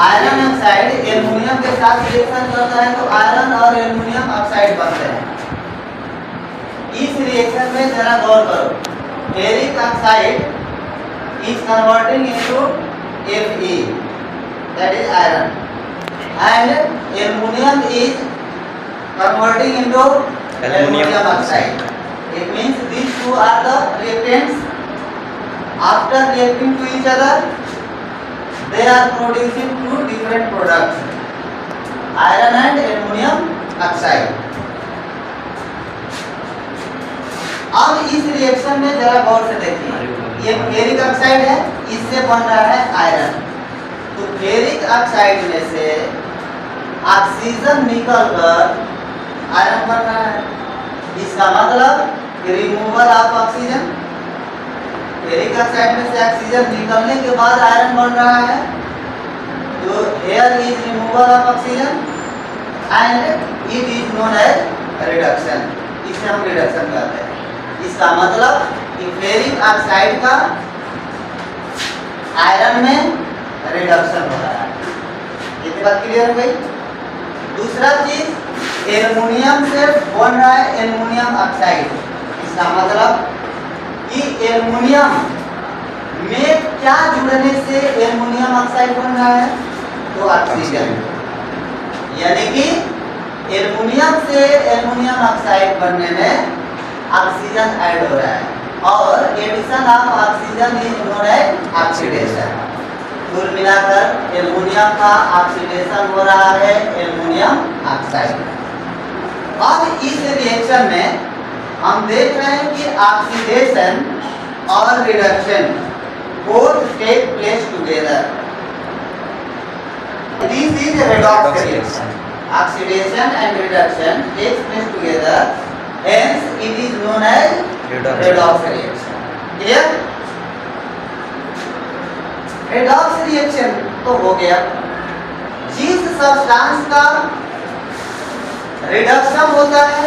Iron oxide aluminium के साथ reaction करता है तो आयरन और एल्युमिनियम ऑक्साइड बनते हैं। इस रिएक्शन में जरा गौर करो, ferric oxide is converting into Fe, that is iron, and aluminum is converting into aluminum oxide. It means these two are the reactants. After reacting to each other, they are producing two different products, iron and aluminum oxide. अब इस reaction में जरा गौर से देखिए, ये ferric oxide है, इससे बन रहा है आयरन। तो फेरिक ऑक्साइड में से ऑक्सीजन निकलकर आयरन बन रहा है। इसका मतलब removal of oxygen, ferric oxide में से ऑक्सीजन निकलने के बाद आयरन बन रहा है। तो here is removal of oxygen and it is known as reduction. इसे हम रिडक्शन कहते हैं। इसका मतलब कि फेरिक ऑक्साइड का आयरन में रिडक्शन हो रहा है। ये बात क्लियर हो गई। दूसरा चीज, एल्युमिनियम से बन रहा है एल्युमिनियम ऑक्साइड। इसका मतलब कि एल्युमिनियम में क्या जुड़ने से एल्युमिनियम ऑक्साइड बन रहा है, तो ऑक्सीजन। यानी कि एल्युमिनियम से एल्युमिनियम ऑक्साइड बनने में ऑक्सीजन ऐड हो रहा है और addition of oxygen is known as oxidation. कुल मिलाकर एल्युमिनियम का ऑक्सीडेशन हो रहा है एल्युमिनियम ऑक्साइड। अब इस रिएक्शन में हम देख रहे हैं कि ऑक्सीडेशन और reduction both take place together. This is redox reaction. Oxidation and reduction takes place together, hence it is known as redox reaction. Clear? redox reaction तो हो गया। जिस सब्सटेंस का रिडक्शन होता है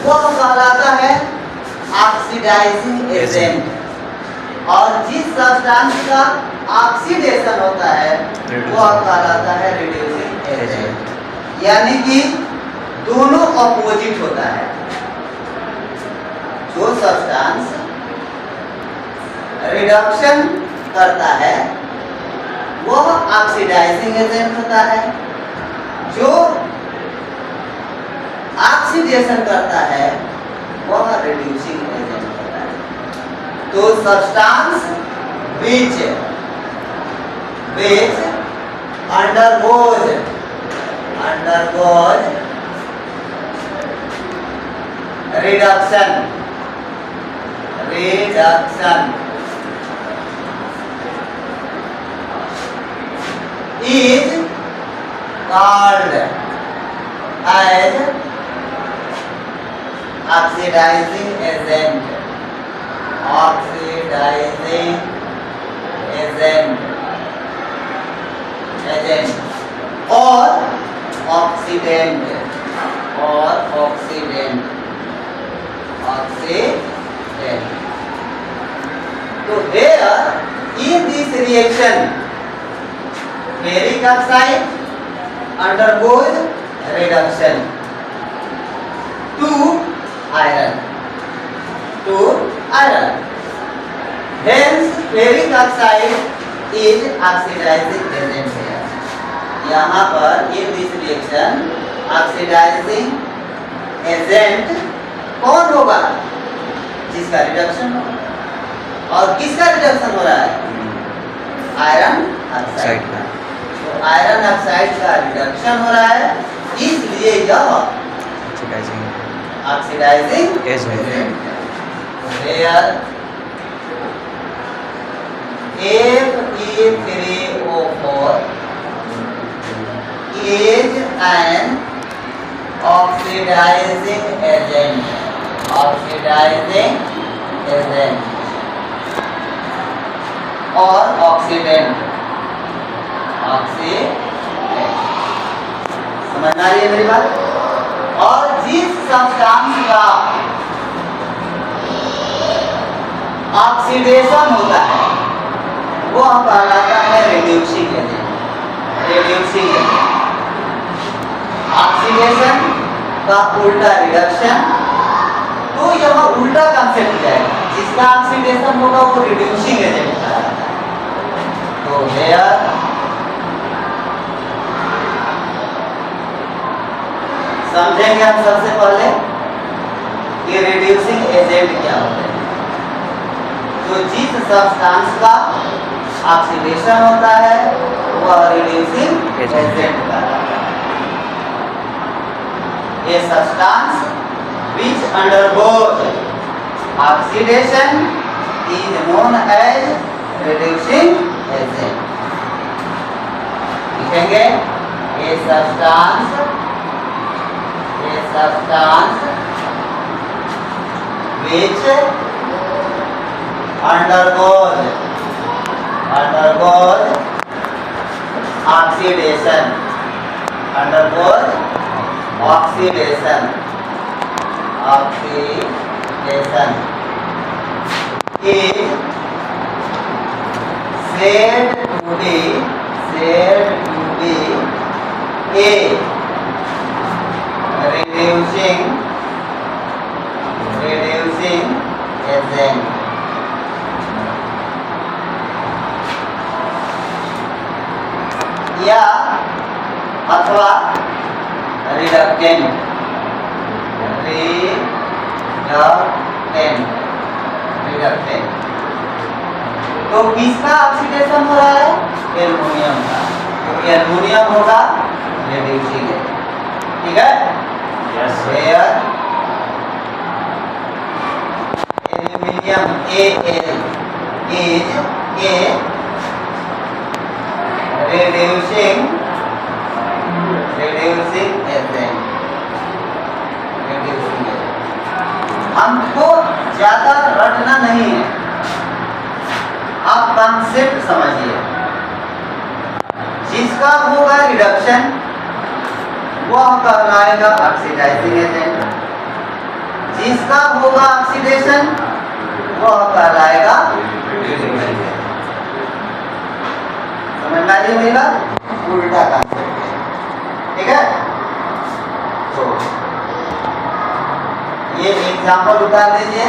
वह कहलाता है ऑक्सीडाइजिंग एजेंट और जिस सब्सटेंस का ऑक्सीडेशन होता है वह कहलाता है रिड्यूसिंग एजेंट। यानी कि दोनों अपोजिट होता है। जो सब्सटेंस रिडक्शन करता है वह ऑक्सीडाइजिंग एजेंट होता है, जो ऑक्सीडेशन करता है वह रिड्यूसिंग एजेंट होता है। तो substance which undergoes reduction is called as oxidizing agent or oxidant So here in this reaction ferric oxide undergoes reduction to iron. Hence ferric oxide is oxidizing agent here. यहाँ पर in this reaction oxidizing agent कौन होगा? जिसका reduction होगा। और किसका reduction हो रहा है? आयरन ऑक्साइड का। तो आयरन ऑक्साइड का रिडक्शन हो रहा है, इसलिए यह oxidising agent Here Fe3O4 is an oxidizing agent or oxidant समझ आ रही है मेरी बात? और जिस सब्सटेंस का ऑक्सीडेशन होता है वह कहलाता है रिड्यूसिंग एजेंट। का उल्टा रिडक्शन, तो यहाँ उल्टा कंसेप्ट जाएगा, जिसका ऑक्सीडेशन होगा वो रिड्यूसिंग एजेंट कहलाता है। तो हेयर समझेंगे हम सबसे पहले कि रिड्यूसिंग एजेंट क्या होता है। तो जिस सब्सटेंस का ऑक्सीडेशन होता है वह रिड्यूसिंग एजेंट कहलाता है। A substance which undergoes oxidation is known as reducing agent. लिखेंगे a substance which undergoes oxidation is said to be a reducing agent. या अथवा रिडक्टेंट तो किसका ऑक्सीडेशन हो रहा है? एल्युमिनियम का। तो एल्युमिनियम होगा रिड्यूसिंग एजेंट। ठीक है? Yes sir. Aluminium Al is a reducing agent। हमको ज्यादा रटना नहीं है, आप कॉन्सेप्ट समझिए। जिसका होगा रिडक्शन वह कहलाएगा ऑक्सीडाइजिंग एजेंट, जिसका होगा ऑक्सीडेशन वह कहलाएगा रिड्यूसिंग एजेंट। समझ में आ रही है मेरी बात? उल्टा कॉन्सेप्ट है। ठीक है? तो ये एग्जाम्पल उतार दीजिए।